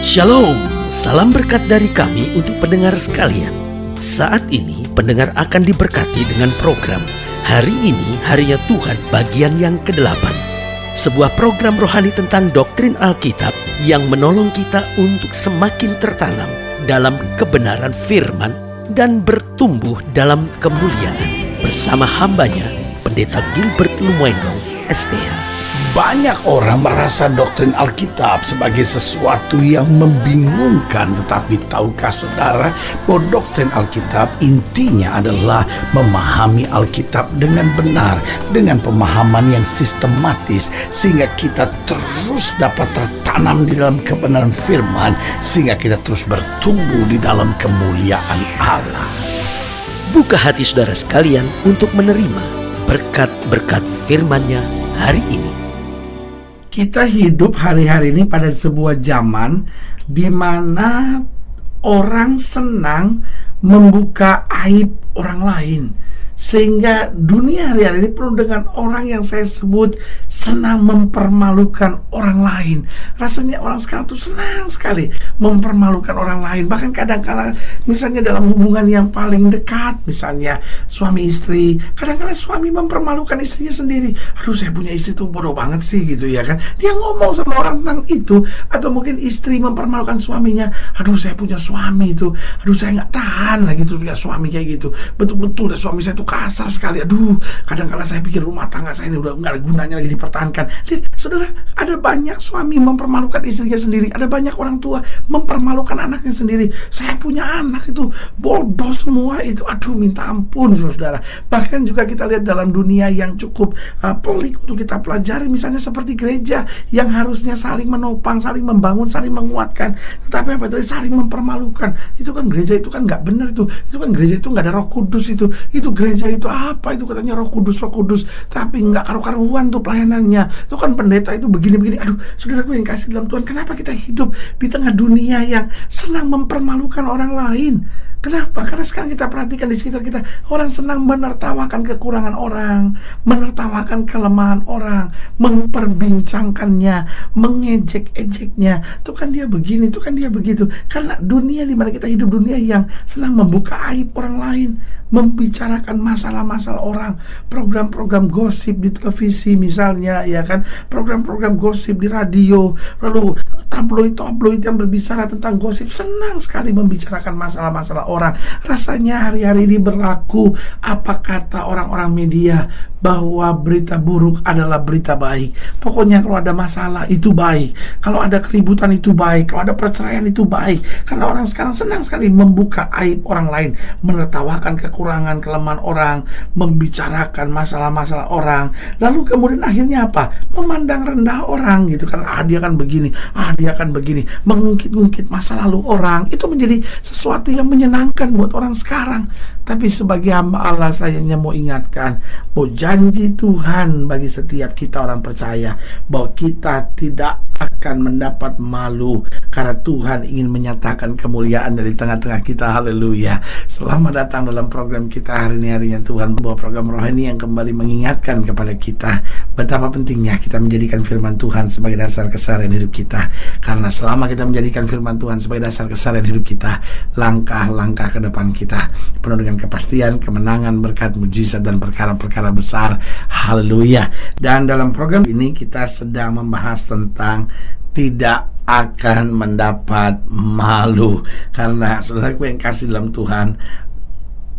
Shalom, salam berkat dari kami untuk pendengar sekalian. Saat ini pendengar akan diberkati dengan program Hari Ini Harinya Tuhan bagian yang ke-8. Sebuah program rohani tentang doktrin Alkitab yang menolong kita untuk semakin tertanam dalam kebenaran firman dan bertumbuh dalam kemuliaan. Bersama hambanya, Pendeta Gilbert Lumwendong, STH. Banyak orang merasa doktrin Alkitab sebagai sesuatu yang membingungkan. Tetapi tahukah saudara bahwa doktrin Alkitab intinya adalah memahami Alkitab dengan benar, dengan pemahaman yang sistematis, sehingga kita terus dapat tertanam di dalam kebenaran firman, sehingga kita terus bertumbuh di dalam kemuliaan Allah. Buka hati saudara sekalian untuk menerima berkat-berkat firman-Nya hari ini. Kita hidup hari-hari ini pada sebuah zaman di mana orang senang membuka aib orang lain. Sehingga dunia hari-hari ini penuh dengan orang yang saya sebut senang mempermalukan orang lain. Rasanya orang sekarang tuh senang sekali mempermalukan orang lain. Bahkan kadang-kala misalnya dalam hubungan yang paling dekat, misalnya suami istri, kadang-kala suami mempermalukan istrinya sendiri. Aduh, saya punya istri tuh bodoh banget sih gitu ya kan. Dia ngomong sama orang tentang itu. Atau mungkin istri mempermalukan suaminya. Aduh, saya punya suami itu. Aduh, saya gak tahan lagi tuh punya suami kayak gitu. Betul-betul suami saya tuh kasar sekali. Aduh, kadang-kala saya pikir rumah tangga saya ini udah gak ada gunanya lagi dipertahankan. Lihat, saudara, ada banyak suami mempermalukan istrinya sendiri. Ada banyak orang tua mempermalukan anaknya sendiri. Saya punya anak itu bodoh semua itu. Aduh, minta ampun saudara. Bahkan juga kita lihat dalam dunia yang cukup pelik untuk kita pelajari. Misalnya seperti gereja yang harusnya saling menopang, saling membangun, saling menguatkan. Tetapi apa itu? Saling mempermalukan. Itu kan gereja itu kan gak benar itu. Itu kan gereja itu gak ada Roh Kudus itu. Itu gereja itu apa itu katanya Roh Kudus, tapi nggak karu-karuan tuh pelayanannya. Itu kan pendeta itu begini-begini. Aduh, saudaraku yang kasih dalam Tuhan, kenapa kita hidup di tengah dunia yang senang mempermalukan orang lain? Kenapa? Karena sekarang kita perhatikan di sekitar kita, orang senang menertawakan kekurangan orang, menertawakan kelemahan orang, memperbincangkannya, mengejek-ejeknya. Itu kan dia begini, itu kan dia begitu. Karena dunia di mana kita hidup, dunia yang senang membuka aib orang lain, membicarakan masalah-masalah orang, program-program gosip di televisi misalnya, ya kan, program-program gosip di radio, lalu tabloid-tabloid yang berbicara tentang gosip, senang sekali membicarakan masalah-masalah orang. Rasanya hari-hari ini berlaku apa kata orang-orang media, bahwa berita buruk adalah berita baik. Pokoknya kalau ada masalah itu baik, kalau ada keributan itu baik, kalau ada perceraian itu baik. Karena orang sekarang senang sekali membuka aib orang lain, menertawakan kekurangan, kelemahan orang, membicarakan masalah-masalah orang. Lalu kemudian akhirnya apa? Memandang rendah orang gitu kan. Dia kan begini, dia kan begini, mengungkit-ungkit masa lalu orang. Itu menjadi sesuatu yang menyenangkan buat orang sekarang. Tapi sebagai hamba Allah, saya hanya mau ingatkan bahwa janji Tuhan bagi setiap kita orang percaya bahwa kita tidak akan mendapat malu, karena Tuhan ingin menyatakan kemuliaan dari tengah-tengah kita. Haleluya. Selamat datang dalam program kita hari ini, harinya Tuhan, bahwa program rohani yang kembali mengingatkan kepada kita betapa pentingnya kita menjadikan firman Tuhan sebagai dasar keseharian hidup kita. Karena selama kita menjadikan firman Tuhan sebagai dasar keseharian hidup kita, langkah-langkah ke depan kita penuh dengan kepastian, kemenangan, berkat, mujizat, dan perkara-perkara besar. Haleluya. Dan dalam program ini kita sedang membahas tentang tidak akan mendapat malu. Karena saudaraku yang kasih dalam Tuhan,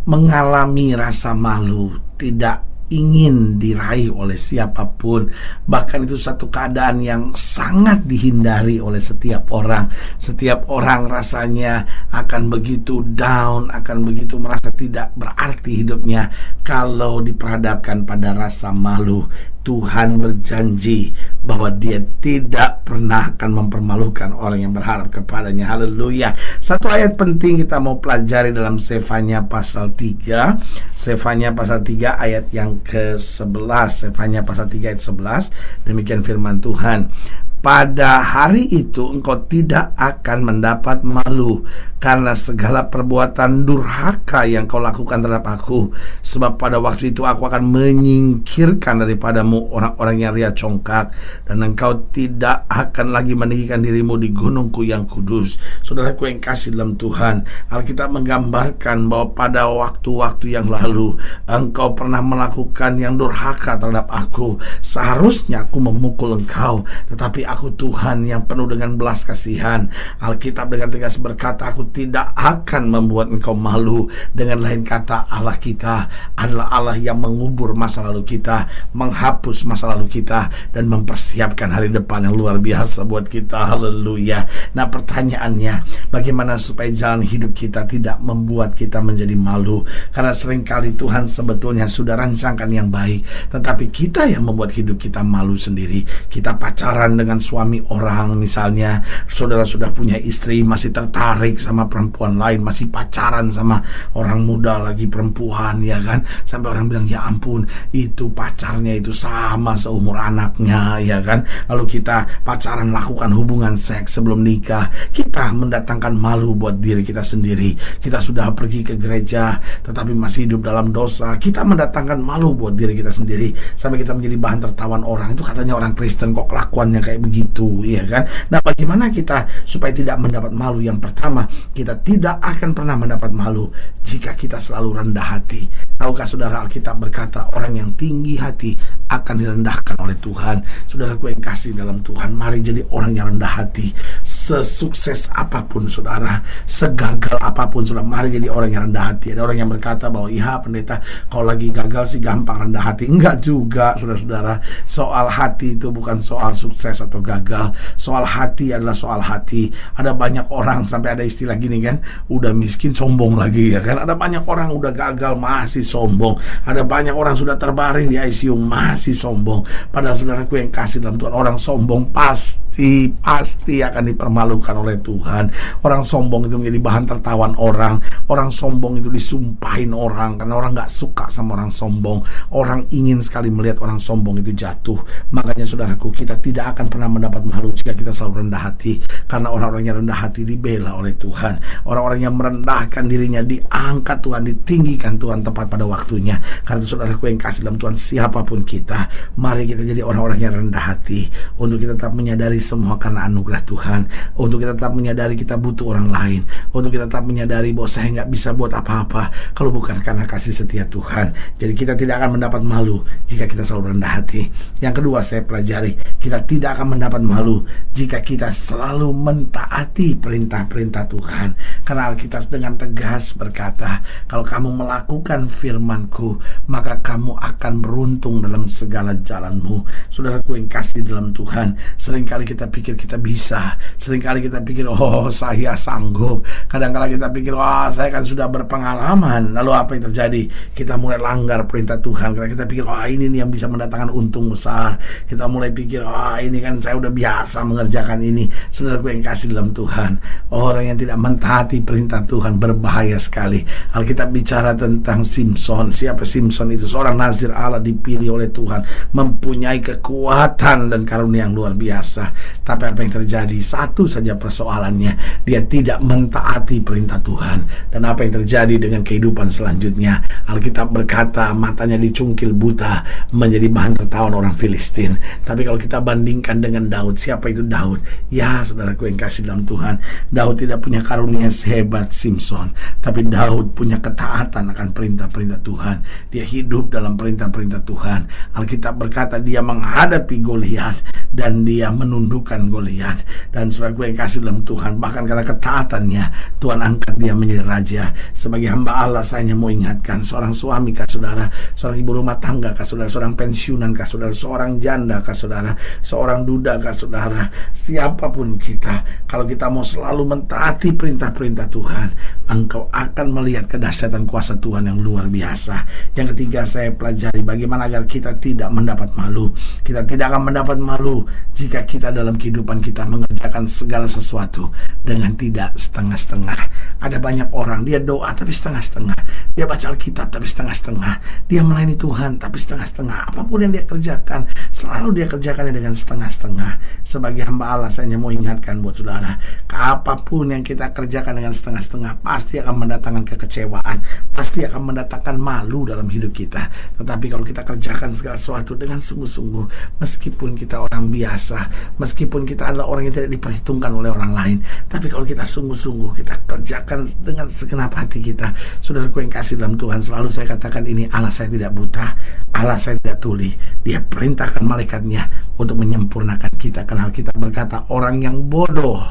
mengalami rasa malu tidak ingin diraih oleh siapapun. Bahkan itu satu keadaan yang sangat dihindari oleh setiap orang. Setiap orang rasanya akan begitu down, akan begitu merasa tidak berarti hidupnya kalau diperhadapkan pada rasa malu. Tuhan berjanji bahwa Dia tidak pernah akan mempermalukan orang yang berharap kepadanya. Haleluya. Satu ayat penting kita mau pelajari dalam Sefanya pasal 3. Sefanya pasal 3 ayat yang ke-11. Sefanya pasal 3 ayat 11. Demikian firman Tuhan. Pada hari itu engkau tidak akan mendapat malu, karena segala perbuatan durhaka yang kau lakukan terhadap aku. Sebab pada waktu itu aku akan menyingkirkan daripadamu orang-orang yang ria congkak, dan engkau tidak akan lagi meninggikan dirimu di gunungku yang kudus. Saudaraku yang kasih dalam Tuhan, Alkitab menggambarkan bahwa pada waktu-waktu yang lalu engkau pernah melakukan yang durhaka terhadap aku. Seharusnya aku memukul engkau, tetapi aku Tuhan yang penuh dengan belas kasihan. Alkitab dengan tegas berkata, aku tidak akan membuat engkau malu. Dengan lain kata, Allah kita adalah Allah yang mengubur masa lalu kita, menghapus masa lalu kita, dan mempersiapkan hari depan yang luar biasa buat kita. Haleluya. Nah, pertanyaannya, bagaimana supaya jalan hidup kita tidak membuat kita menjadi malu? Karena seringkali Tuhan sebetulnya sudah rancangkan yang baik, tetapi kita yang membuat hidup kita malu sendiri. Kita pacaran dengan suami orang, misalnya saudara sudah punya istri, masih tertarik sama perempuan lain, masih pacaran sama orang muda lagi perempuan, ya kan? Sampai orang bilang, ya ampun, itu pacarnya itu sama seumur anaknya, ya kan? Lalu kita pacaran, lakukan hubungan seks sebelum nikah. Kita mendatangkan malu buat diri kita sendiri. Kita sudah pergi ke gereja tetapi masih hidup dalam dosa. Kita mendatangkan malu buat diri kita sendiri, sampai kita menjadi bahan tertawan orang. Itu katanya orang Kristen kok kelakuannya kayak begitu, ya kan? Nah, bagaimana kita supaya tidak mendapat malu? Yang pertama, kita tidak akan pernah mendapat malu jika kita selalu rendah hati. Tahukah saudara, Alkitab berkata orang yang tinggi hati akan direndahkan oleh Tuhan. Saudaraku yang kasih dalam Tuhan, mari jadi orang yang rendah hati. Sesukses apapun saudara, segagal apapun saudara, mari jadi orang yang rendah hati. Ada orang yang berkata bahwa, iya pendeta, kalau lagi gagal sih gampang rendah hati. Enggak juga saudara-saudara. Soal hati itu bukan soal sukses atau gagal. Soal hati adalah soal hati. Ada banyak orang, sampai ada istilah gini kan, udah miskin sombong lagi, ya kan? Ada banyak orang udah gagal masih sombong. Ada banyak orang sudah terbaring di ICU masih sombong. Padahal saudaraku yang kasih dalam Tuhan, orang sombong pasti akan dipermalukan oleh Tuhan. Orang sombong itu menjadi bahan tertawan orang. Orang sombong itu disumpahin orang, karena orang gak suka sama orang sombong. Orang ingin sekali melihat orang sombong itu jatuh. Makanya saudaraku, kita tidak akan pernah mendapat malu jika kita selalu rendah hati. Karena orang-orang yang rendah hati dibela oleh Tuhan. Orang-orang yang merendahkan dirinya diangkat Tuhan, ditinggikan Tuhan tepat pada waktunya. Karena itu saudaraku yang kasih dalam Tuhan, siapapun kita, mari kita jadi orang-orang yang rendah hati. Untuk kita tetap menyadari semua karena anugerah Tuhan. Untuk kita tetap menyadari kita butuh orang lain. Untuk kita tetap menyadari bahwa saya gak bisa buat apa-apa kalau bukan karena kasih setia Tuhan. Jadi kita tidak akan mendapat malu jika kita selalu rendah hati. Yang kedua, saya pelajari, kita tidak akan mendapat malu jika kita selalu mentaati perintah-perintah Tuhan. Karena Alkitab dengan tegas berkata, kalau kamu melakukan firman-Ku, maka kamu akan beruntung dalam segala jalanmu. Saudaraku yang kasih dalam Tuhan, seringkali kita pikir kita bisa. Seringkali kita pikir, oh saya sanggup. Kadang-kala kita pikir, wah saya kan sudah berpengalaman. Lalu apa yang terjadi? Kita mulai langgar perintah Tuhan. Karena kita pikir, wah ini nih yang bisa mendatangkan untung besar. Kita mulai pikir, wah ini kan saya udah biasa mengerjakan ini. Saudaraku yang kasih dalam Tuhan, orang yang tidak mentaati perintah Tuhan berbahaya sekali. Alkitab bicara tentang Simson. Siapa Simson itu? Seorang nazir Allah dipilih oleh Tuhan, mempunyai kekuatan dan karunia yang luar biasa. Tapi apa yang terjadi? Satu saja persoalannya, dia tidak mentaati perintah Tuhan. Dan apa yang terjadi dengan kehidupan selanjutnya? Alkitab berkata matanya dicungkil buta, menjadi bahan tertawan orang Filistin. Tapi kalau kita bandingkan dengan Daud, siapa itu Daud? Ya saudaraku yang kasih dalam Tuhan, Daud tidak punya karunia sehebat Simson, tapi Daud punya ketaatan akan perintah-perintah Tuhan. Dia hidup dalam perintah-perintah Tuhan. Alkitab berkata dia menghadapi Goliat dan dia menundukkan Goliat. Dan saudaraku yang kasih dalam Tuhan, bahkan karena ketaatannya, Tuhan angkat dia menjadi raja. Sebagai hamba Allah, saya hanya mau ingatkan, seorang suami kah saudara, seorang ibu rumah tangga kah saudara, seorang pensiunan kah saudara, seorang janda kah saudara, seorang duda kah saudara, siapapun kita, kalau kita mau selalu mentaati perintah-perintah Tuhan, engkau akan melihat kedahsyatan kuasa Tuhan yang luar biasa. Yang ketiga, saya pelajari bagaimana agar kita tidak mendapat malu. Kita tidak akan mendapat malu jika kita dalam kehidupan kita mengerjakan segala sesuatu dengan tidak setengah-setengah. Ada banyak orang, dia doa tapi setengah-setengah, dia baca Alkitab tapi setengah-setengah, dia melayani Tuhan tapi setengah-setengah. Apapun yang dia kerjakan, selalu dia kerjakannya dengan setengah-setengah. Sebagai hamba Allah, saya hanya mau ingatkan buat saudara, apapun yang kita kerjakan dengan setengah-setengah pasti akan mendatangkan kekecewaan, pasti akan mendatangkan malu dalam hidup kita. Tetapi kalau kita kerjakan segala sesuatu dengan sungguh-sungguh, meskipun kita orang biasa, meskipun kita adalah orang yang tidak diperhitungkan oleh orang lain, tapi kalau kita sungguh-sungguh, kita kerjakan dengan segenap hati kita. Saudaraku yang kasih dalam Tuhan, selalu saya katakan ini, Allah saya tidak buta, Allah saya tidak tuli. Dia perintahkan malaikatnya untuk menyempurnakan kita. Karena Alkitab berkata, orang yang bodoh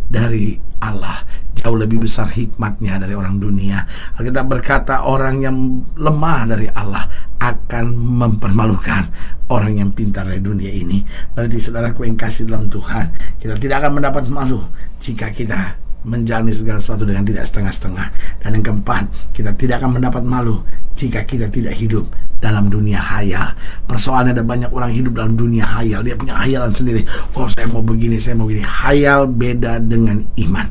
dari Allah jauh lebih besar hikmatnya dari orang dunia. Alkitab berkata, orang yang lemah dari Allah akan mempermalukan orang yang pintar dari dunia ini. Berarti saudaraku yang kasih dalam Tuhan, kita tidak akan mendapat malu jika kita menjalani segala sesuatu dengan tidak setengah-setengah. Dan yang keempat, kita tidak akan mendapat malu jika kita tidak hidup dalam dunia hayal. Persoalannya ada banyak orang hidup dalam dunia hayal. Dia punya hayalan sendiri. Oh, saya mau begini, saya mau begini. Hayal beda dengan iman.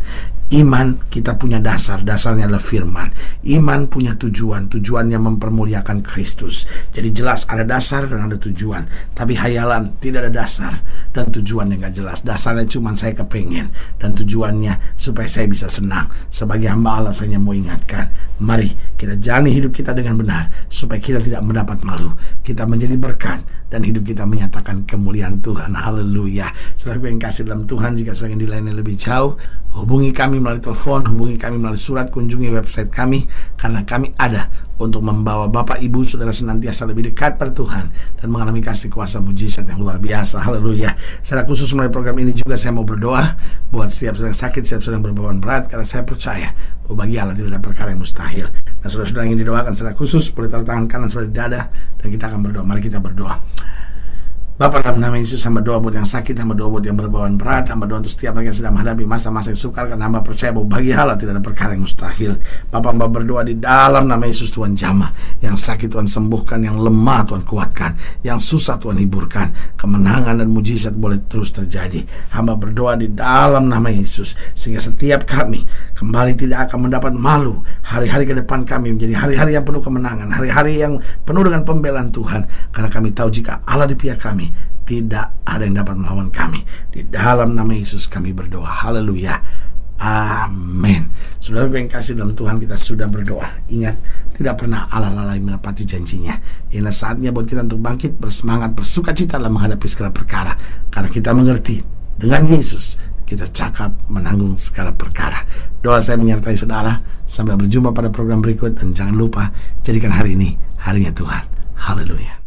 Iman kita punya dasarnya adalah firman. Iman punya tujuannya mempermuliakan Kristus. Jadi jelas ada dasar dan ada tujuan. Tapi hayalan tidak ada dasar dan tujuannya gak jelas. Dasarnya cuma saya kepengen, dan tujuannya supaya saya bisa senang. Sebagai hamba Allah, saya mau ingatkan, mari kita jalani hidup kita dengan benar, supaya kita tidak mendapat malu. Kita menjadi berkat dan hidup kita menyatakan kemuliaan Tuhan. Haleluya. Saudara yang kasih dalam Tuhan, jika saudara yang dilayani lebih jauh, hubungi kami melalui telepon, hubungi kami melalui surat, kunjungi website kami, karena kami ada untuk membawa Bapak Ibu Saudara senantiasa lebih dekat pada Tuhan dan mengalami kasih kuasa mujizat yang luar biasa. Haleluya. Secara khusus melalui program ini juga saya mau berdoa buat setiap saudara yang sakit, setiap saudara yang berbeban berat, karena saya percaya bahwa bagi Allah tidak ada perkara yang mustahil. Dan saudara-saudara yang ingin didoakan secara khusus, boleh taruh tangan kanan saudara di dada dan kita akan berdoa. Mari kita berdoa. Bapa, dalam nama Yesus, hamba doa buat yang sakit, hamba doa buat yang berbeban berat, hamba doa untuk setiap orang yang sedang menghadapi masa-masa yang sukar, karena hamba percaya bahwa bagi Allah tidak ada perkara yang mustahil. Bapa, hamba berdoa di dalam nama Yesus, Tuhan jamah. Yang sakit Tuhan sembuhkan, yang lemah Tuhan kuatkan, yang susah Tuhan hiburkan. Kemenangan dan mujizat boleh terus terjadi. Hamba berdoa di dalam nama Yesus, sehingga setiap kami kembali tidak akan mendapat malu. Hari-hari ke depan kami menjadi hari-hari yang penuh kemenangan, hari-hari yang penuh dengan pembelaan Tuhan, karena kami tahu jika Allah di pihak kami, tidak ada yang dapat melawan kami. Di dalam nama Yesus kami berdoa. Haleluya. Amin. Saudara yang kasih dalam Tuhan, kita sudah berdoa. Ingat, tidak pernah Allah lalai menepati janjinya. Inilah saatnya buat kita untuk bangkit, bersemangat, bersukacita dalam menghadapi segala perkara, karena kita mengerti dengan Yesus kita cakap menanggung segala perkara. Doa saya menyertai saudara. Sampai berjumpa pada program berikut, dan jangan lupa jadikan hari ini harinya Tuhan. Haleluya.